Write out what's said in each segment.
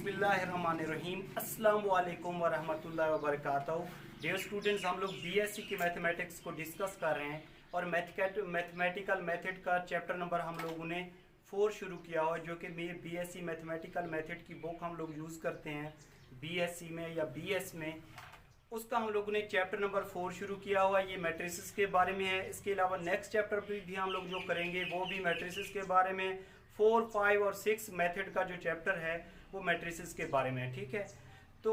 बिस्मिल्लाहिर्रहमानिर्रहीम अस्सलामु अलैकुम वरहमतुल्लाहि वबरकातुहू। डियर स्टूडेंट्स, हम लोग बीएससी की मैथमेटिक्स को डिस्कस कर रहे हैं और मैथमेटिकल मेथड का चैप्टर नंबर हम लोगों ने 4 शुरू किया हुआ, जो कि बीएससी मैथमेटिकल मेथड की बुक हम लोग यूज़ करते हैं बीएससी में या बीएस में। उसका हम लोगों ने चैप्टर नंबर 4 शुरू किया हुआ है। ये मैट्रिसेस के बारे में है। इसके अलावा नेक्स्ट चैप्टर भी हम लोग जो करेंगे वो भी मैट्रिसेस के बारे में। 4, 5 और 6 मेथड का जो चैप्टर है वो मैट्रिसेस के बारे में है। ठीक है, तो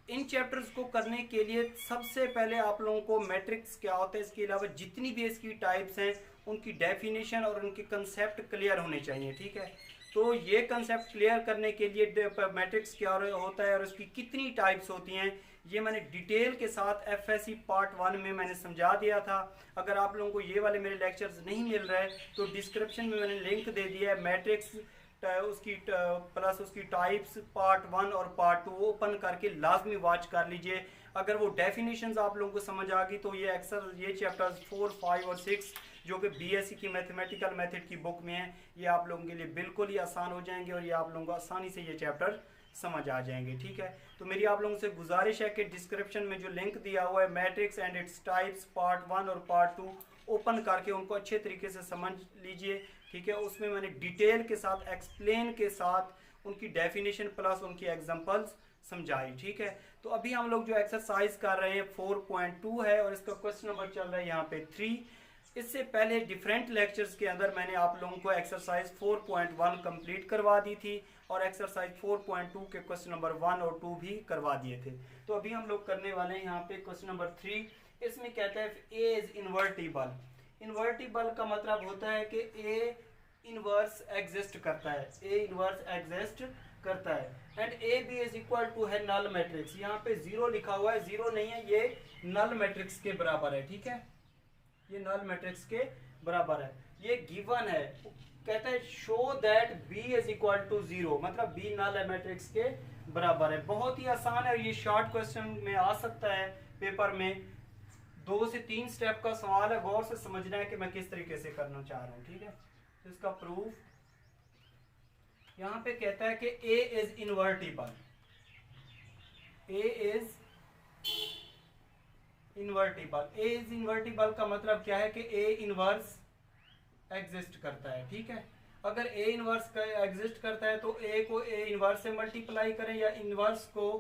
इन चैप्टर्स को करने के लिए सबसे पहले आप लोगों को मैट्रिक्स क्या होता है, इसके अलावा जितनी भी इसकी टाइप्स हैं उनकी डेफिनेशन और उनके कंसेप्ट क्लियर होने चाहिए। ठीक है, तो ये कंसेप्ट क्लियर करने के लिए मैट्रिक्स क्या होता है और उसकी कितनी टाइप्स होती हैं, ये मैंने डिटेल के साथ एफएससी पार्ट 1 में मैंने समझा दिया था। अगर आप लोगों को ये वाले मेरे लेक्चर्स नहीं मिल रहे तो डिस्क्रिप्शन में मैंने लिंक दे दिया है मैट्रिक्स उसकी प्लस उसकी टाइप्स पार्ट 1 और पार्ट 2 ओपन करके लाजमी वॉच कर लीजिए। अगर वो डेफिनेशंस आप लोगों को समझ आ गई तो ये चैप्टर्स 4, 5 और 6 जो कि बीएससी की मैथमेटिकल मेथड की बुक में है, ये आप लोगों के लिए बिल्कुल ही आसान हो जाएंगे और ये आप लोगों को आसानी से ये चैप्टर समझ आ जाएंगे। ठीक है, तो मेरी आप लोगों से गुजारिश है कि डिस्क्रिप्शन में जो लिंक दिया हुआ है matrix and its types part 1 और पार्ट 2 ओपन करके उनको अच्छे तरीके से समझ लीजिए। ठीक है, उसमें मैंने डिटेल के साथ एक्सप्लेन के साथ उनकी डेफिनेशन प्लस उनकी एग्जांपल्स समझाई। ठीक है, तो अभी हम लोग जो एक्सरसाइज कर रहे हैं 4.2 है और इसका क्वेश्चन नंबर चल रहा है यहाँ पे 3। इससे पहले डिफरेंट लेक्चर्स के अंदर मैंने आप लोगों को एक्सरसाइज 4.1 कंप्लीट करवा दी थी और एक्सरसाइज 4.2 के क्वेश्चन नंबर 1 और 2 भी करवा दिए थे। तो अभी हम लोग करने वाले हैं यहाँ पे क्वेश्चन नंबर 3। इसमें कहता है ए इज इन्वर्टिबल। इन्वर्टिबल का मतलब होता है कि ए इनवर्स एग्जिस्ट करता है, ए इनवर्स एग्जिस्ट करता है and A B is equal to है नल मैट्रिक्स। यहाँ पे 0 लिखा हुआ है, 0 नहीं है, ये नल मैट्रिक्स के बराबर है। ठीक है, ये नल मैट्रिक्स के बराबर है, ये गिवन है। कहता है show that B is equal to 0, मतलब बी नल मैट्रिक्स के बराबर है। बहुत ही आसान है, ये शॉर्ट क्वेश्चन में आ सकता है पेपर में। 2 से 3 स्टेप का सवाल है, गौर से समझना है कि मैं किस तरीके से करना चाह रहा हूँ। ठीक है, तो इसका प्रूफ यहाँ पे कहता है कि A is invertible. A is invertible. A is invertible का मतलब क्या है कि ए इनवर्स एग्जिस्ट करता है। ठीक है, अगर ए इनवर्स एग्जिस्ट करता है तो ए को ए इनवर्स से मल्टीप्लाई करें या इनवर्स को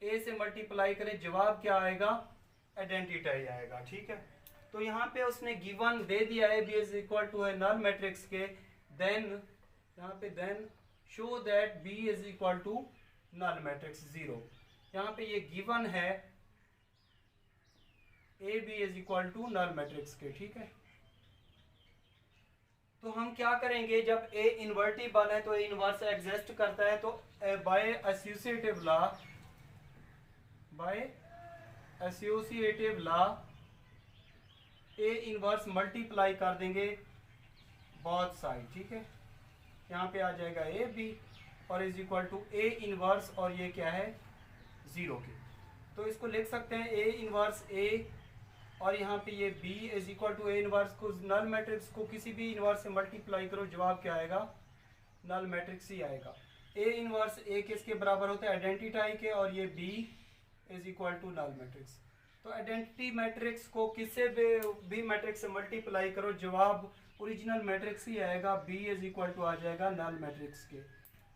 ए से मल्टीप्लाई करें, जवाब क्या आएगा? आइडेंटिटी आएगा। ठीक है, तो यहाँ पे उसने गिवन दे दिया है बी इज इक्वल टू है नल मैट्रिक्स के, देन यहाँ पे then show that B is equal to null matrix 0। यहाँ पे ये गिवन है A B is equal to null matrix के। ठीक है, तो हम क्या करेंगे, जब ए इन्वर्टिबल है तो ए इनवर्स एग्जिस्ट करता है, तो by associative law A inverse multiply कर देंगे बोथ साइड। ठीक है, यहाँ पे आ जाएगा ए बी और is equal to A inverse और ये क्या है 0 के। तो इसको लिख सकते हैं ए इनवर्स ए और यहाँ पे ये b is equal to A inverse को नल मैट्रिक्स को किसी भी इनवर्स से मल्टीप्लाई करो, जवाब क्या आएगा? नल मैट्रिक्स ही आएगा। ए इनवर्स ए किसके बराबर होता है? आइडेंटिटी के, और ये b is equal to null matrix. तो आइडेंटिटी मैट्रिक्स को किससे भी मैट्रिक्स से मल्टीप्लाई करो, जवाब ओरिजिनल मैट्रिक्स ही आएगा, b इज इक्वल टू आ जाएगा नल मैट्रिक्स के।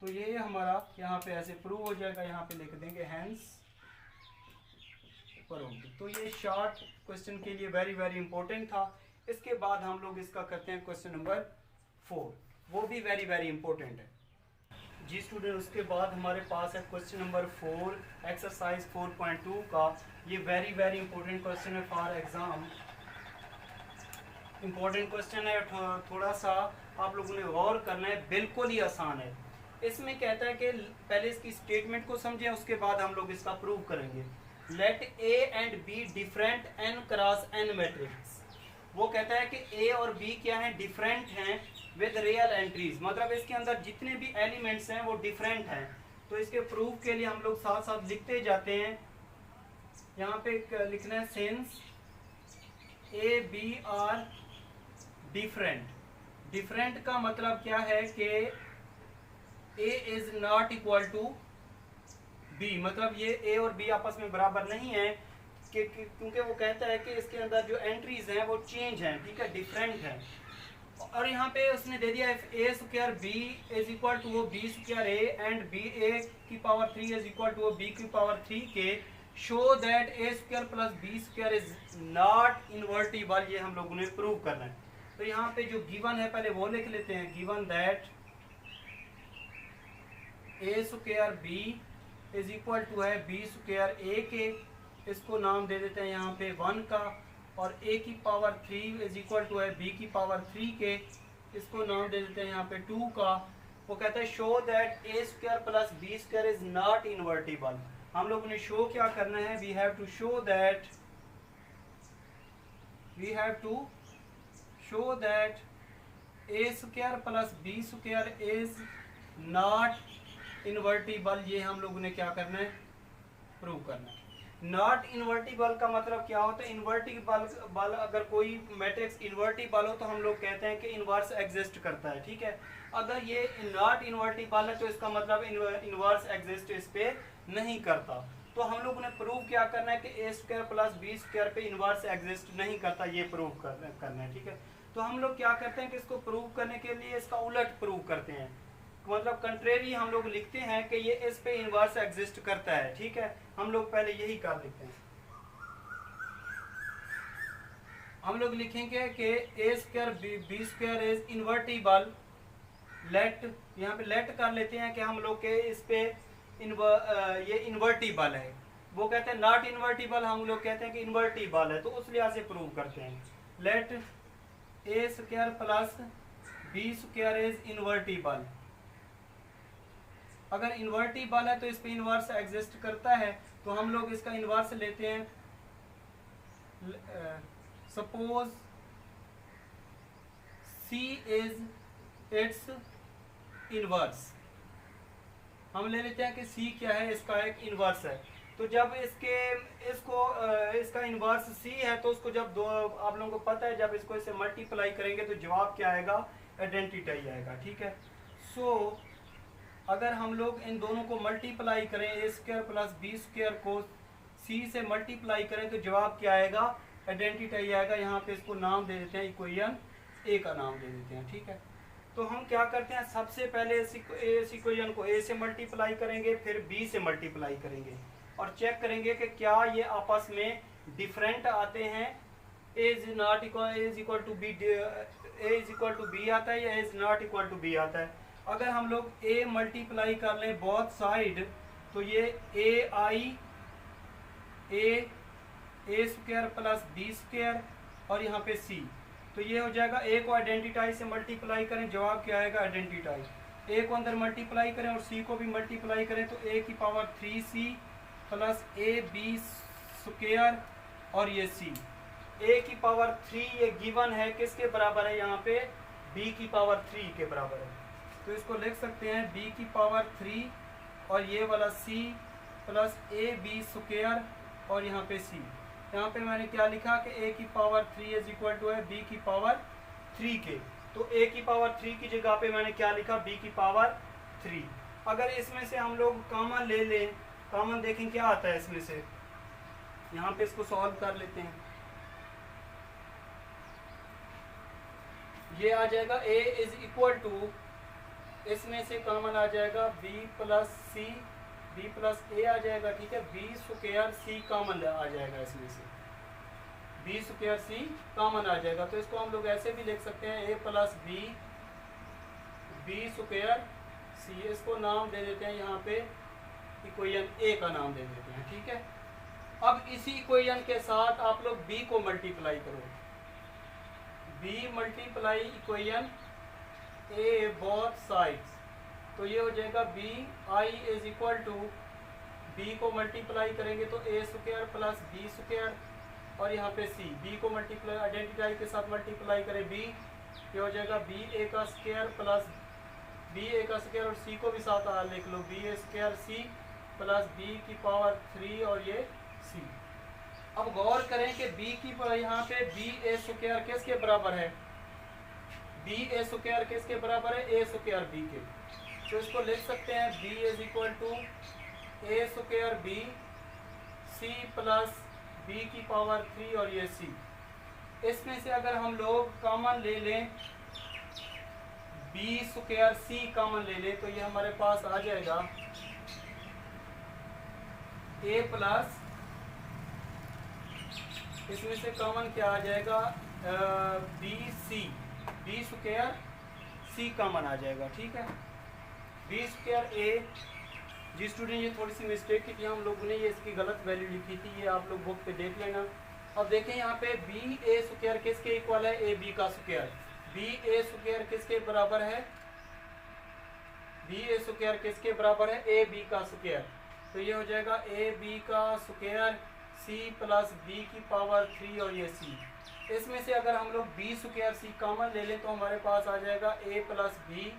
तो ये हमारा यहाँ पे ऐसे प्रूव हो जाएगा, यहाँ पे लिख देंगे हैंस प्रूव्ड। तो ये शॉर्ट क्वेश्चन के लिए वेरी वेरी इंपॉर्टेंट था। इसके बाद हम लोग इसका करते हैं क्वेश्चन नंबर 4, वो भी वेरी वेरी इंपॉर्टेंट है जी स्टूडेंट। उसके बाद हमारे पास है क्वेश्चन नंबर 4 एक्सरसाइज 4.2 का। ये वेरी वेरी इंपॉर्टेंट क्वेश्चन है फॉर एग्जाम, इंपॉर्टेंट क्वेश्चन है, थोड़ा सा आप लोगों ने गौर करना है, बिल्कुल ही आसान है। इसमें कहता है कि पहले इसकी स्टेटमेंट को समझें, उसके बाद हम लोग इसका प्रूव करेंगे। Let A and B different n cross n matrix. वो कहता है कि ए और बी क्या है? डिफरेंट हैं विद रियल एंट्रीज, मतलब इसके अंदर जितने भी एलिमेंट्स हैं वो डिफरेंट हैं। तो इसके प्रूफ के लिए हम लोग साथ साथ लिखते जाते हैं। यहाँ पे लिखना है since A B are different. Different का मतलब क्या है कि A is not equal to B, मतलब ये ए और बी आपस में बराबर नहीं है क्योंकि वो कहता है कि इसके अंदर जो एंट्रीज हैं वो चेंज हैं, ठीक है, डिफरेंट है। और यहाँ पे उसने दे दिया A square B is equal to वो B square A and B A की पावर 3 इज इक्वल टू वो बी की पावर 3 के, show that A square plus B square is not invertible, ये हम लोगों ने प्रूव करना है। तो यहाँ पे जो गिवन है पहले वो लिख लेते हैं, given that A square B is equal to है बी स्क्वायर ए के, इसको नाम दे देते हैं यहाँ पे 1 का, और a की पावर 3 इज इक्वल टू है b की पावर 3 के, इसको नाम दे देते हैं यहाँ पे 2 का। वो कहता है show that A square plus B square is not invertible. हम लोगों ने शो क्या करना है, we have to show that A square plus B square is not invertible, ये हम लोगों ने क्या करना है, प्रूव करना है। नॉट इन्वर्टिबल का मतलब क्या होता है, इन्वर्टिबल अगर कोई मैट्रिक्स इन्वर्टिबल हो तो हम लोग कहते हैं कि इन्वर्स एग्जिस्ट करता है, ठीक है। अगर ये नॉट इन्वर्टिबल है तो इसका मतलब इन्वर्स एग्जिस्ट इस पे नहीं करता। तो हम लोगों ने प्रूव क्या करना है कि A square plus B square पे इन्वर्स एग्जिस्ट नहीं करता, ये प्रूव करना है, ठीक है। तो हम लोग क्या करते हैं कि इसको प्रूव करने के लिए इसका उलट प्रूव करते हैं, मतलब कंट्रेरी हम लोग लिखते हैं कि ये इस पे इन्वर्स एग्जिस्ट करता है, ठीक है। हम लोग पहले यही कर लिखते हैं, हम लोग लिखेंगे कि A square B square is invertible, let यहाँ पे लेट कर लेते हैं कि हम लोग के इस पे ये इन्वर्टिबल है, वो कहते हैं नॉट इन्वर्टिबल, हम लोग कहते हैं कि इन्वर्टिबल है, तो उस लिहाज से प्रूव करते हैं। Let A square plus B square is invertible, अगर इन्वर्टिबल है तो इस पे इन्वर्स एग्जिस्ट करता है, तो हम लोग इसका इन्वर्स लेते हैं। Suppose C is it's inverse, हम ले लेते हैं कि C क्या है, इसका एक इन्वर्स है। तो जब इसका इन्वर्स C है तो उसको जब दो, आप लोगों को पता है जब इसको इसे मल्टीप्लाई करेंगे तो जवाब क्या आएगा, आइडेंटिटी आएगा, ठीक है। सो अगर हम लोग इन दोनों को मल्टीप्लाई करें, ए स्क्वायर प्लस बी स्क्वायर को सी से मल्टीप्लाई करें तो जवाब क्या आएगा, आइडेंटिटी आएगा। यहाँ पे इसको नाम दे देते हैं, इक्वेशन ए का नाम दे देते हैं, ठीक है। तो हम क्या करते हैं, सबसे पहले इस इक्वेशन को ए से मल्टीप्लाई करेंगे, फिर बी से मल्टीप्लाई करेंगे और चेक करेंगे कि क्या ये आपस में डिफरेंट आते हैं। A is not equal to B, A is equal to B आता है या A is not equal to B आता है। अगर हम लोग a मल्टीप्लाई कर लें बोथ साइड तो ये ए स्क्वायर प्लस बी स्क्वायर और यहाँ पे c, तो ये हो जाएगा। a को आइडेंटिटी से मल्टीप्लाई करें, जवाब क्या आएगा, आइडेंटिटी। a को अंदर मल्टीप्लाई करें और c को भी मल्टीप्लाई करें तो a की power 3c plus A B square और ये c। a की पावर 3 ये गिवन है, किसके बराबर है, यहाँ पे b की पावर 3 के बराबर है। तो इसको लिख सकते हैं b की पावर 3 और ये वाला c plus A B square और यहाँ पे c। यहाँ पे मैंने क्या लिखा कि a की पावर 3 इज इक्वल टू है b की पावर 3 के, तो a की पावर 3 की जगह पे मैंने क्या लिखा, b की पावर 3। अगर इसमें से हम लोग कॉमन ले लें, कॉमन देखें क्या आता है इसमें से, यहाँ पे इसको सॉल्व कर लेते हैं। ये आ जाएगा a इज इक्वल टू, इसमें से कॉमन आ जाएगा b प्लस सी, b प्लस ए आ जाएगा, ठीक है। b स्क्वायर c कॉमन आ जाएगा, इसमें से b स्क्वायर c कॉमन आ जाएगा। तो इसको हम लोग ऐसे भी लिख सकते हैं, a plus b square c, इसको नाम दे देते हैं यहाँ पे इक्वेशन a का नाम दे देते हैं, ठीक है। अब इसी इक्वेशन के साथ आप लोग b को मल्टीप्लाई करो, b multiply equation a both sides, तो ये हो जाएगा b i is equal to, b को मल्टीप्लाई करेंगे तो a square plus b square और यहाँ पे c, b को मल्टीप्लाई आइडेंटिटी के साथ मल्टीप्लाई करें b, ये हो जाएगा b a का स्क्वायर प्लस b a का स्क्वायर और c को भी साथ लिख लो, b a square c plus b की पावर 3 और ये c। अब गौर करें कि b की यहाँ पे b a स्क्वायर किसके बराबर है, b a स्क्वायर किसके बराबर है, a स्क्वायर b के। तो इसको लिख सकते हैं b is equal to A square B C plus B की पावर 3 और ये c। इसमें से अगर हम लोग कॉमन ले लें बी स्क्वायर सी कॉमन ले लें तो ये हमारे पास आ जाएगा ए प्लस, इसमें से कॉमन क्या आ जाएगा बी सी, बी स्क्वायर सी कॉमन आ जाएगा। ठीक है, बी स्क्वायर ए। जी स्टूडेंट ये थोड़ी सी मिस्टेक की थी हम लोगों ने, ये इसकी गलत वैल्यू लिखी थी, ये आप लोग बुक पे देख लेना। अब देखें यहाँ पे बी ए स्क्वायर किसके इक्वल है, ए बी का स्क्वायर। बी ए स्क्वायर किसके बराबर है, बी ए स्क्वायर किसके बराबर है, ए बी का स्क्वायर। तो ये हो जाएगा ए बी का स्क्वायर सी प्लस बी की पावर 3 और ये सी। इसमें से अगर हम लोग बी स्क्वायर सी कॉमन ले लें तो हमारे पास आ जाएगा ए प्लस बी,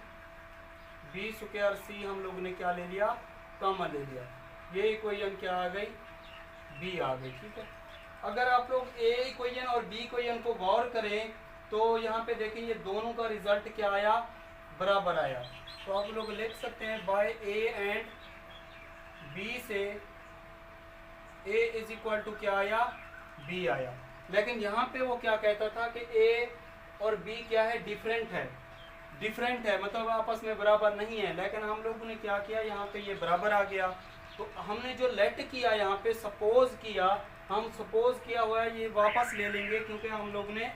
बी स्क्वायर सी हम लोगों ने क्या ले लिया, कॉमन ले लिया। ये इक्वेशन क्या आ गई, बी आ गई। ठीक है, अगर आप लोग ए इक्वेशन और बी इक्वेशन को गौर करें तो यहाँ पे देखें ये दोनों का रिजल्ट क्या आया, बराबर आया। तो आप लोग लिख सकते हैं बाय ए एंड बी से ए इज इक्वल टू क्या आया, बी आया। लेकिन यहाँ पे वो क्या कहता था कि ए और बी क्या है, डिफरेंट है, डिफरेंट है मतलब आपस में बराबर नहीं है। लेकिन हम लोगों ने क्या किया, यहाँ पे ये बराबर आ गया। तो हमने जो लेट किया यहाँ पे सपोज किया, हम सपोज किया हुआ है ये वापस ले लेंगे क्योंकि हम लोग ने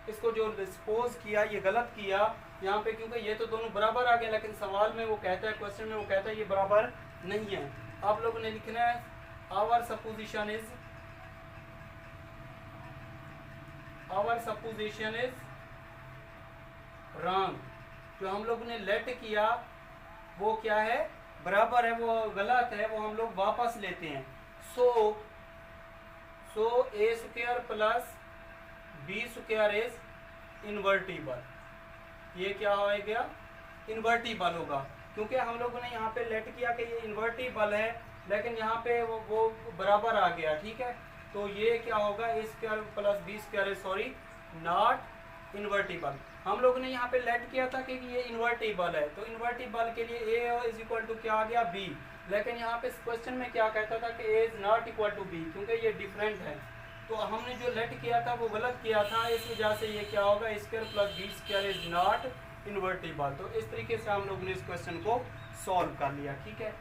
इसको जो सपोज किया ये गलत किया यहाँ पे, क्योंकि ये तो दोनों बराबर आ गए। लेकिन सवाल में वो कहता है, क्वेश्चन में वो कहता है ये बराबर नहीं है। आप लोगों ने लिखना है our supposition is, our supposition is wrong. जो हम लोगों ने लेट किया वो क्या है, बराबर है, वो गलत है, वो हम लोग वापस लेते हैं। So A square plus B square is invertible. ये क्या हो गया, इन्वर्टिबल होगा, क्योंकि हम लोगों ने यहाँ पे लेट किया कि ये इन्वर्टिबल है, लेकिन यहाँ पे वो बराबर आ गया। ठीक है, तो ये क्या होगा, A square plus B square, sorry not invertible. हम लोगों ने यहाँ पे लेट किया था कि ये इन्वर्टिबल है, तो इन्वर्टिबल के लिए ए इज इक्वल टू क्या आ गया, बी। लेकिन यहाँ पे क्वेश्चन में क्या कहता था कि A is not equal to B, क्योंकि ये डिफरेंट है। तो हमने जो लेट किया था वो गलत किया था, इस वजह से ये क्या होगा, A square plus B square is not invertible. तो इस तरीके से हम लोगों ने इस क्वेश्चन को सॉल्व कर लिया। ठीक है।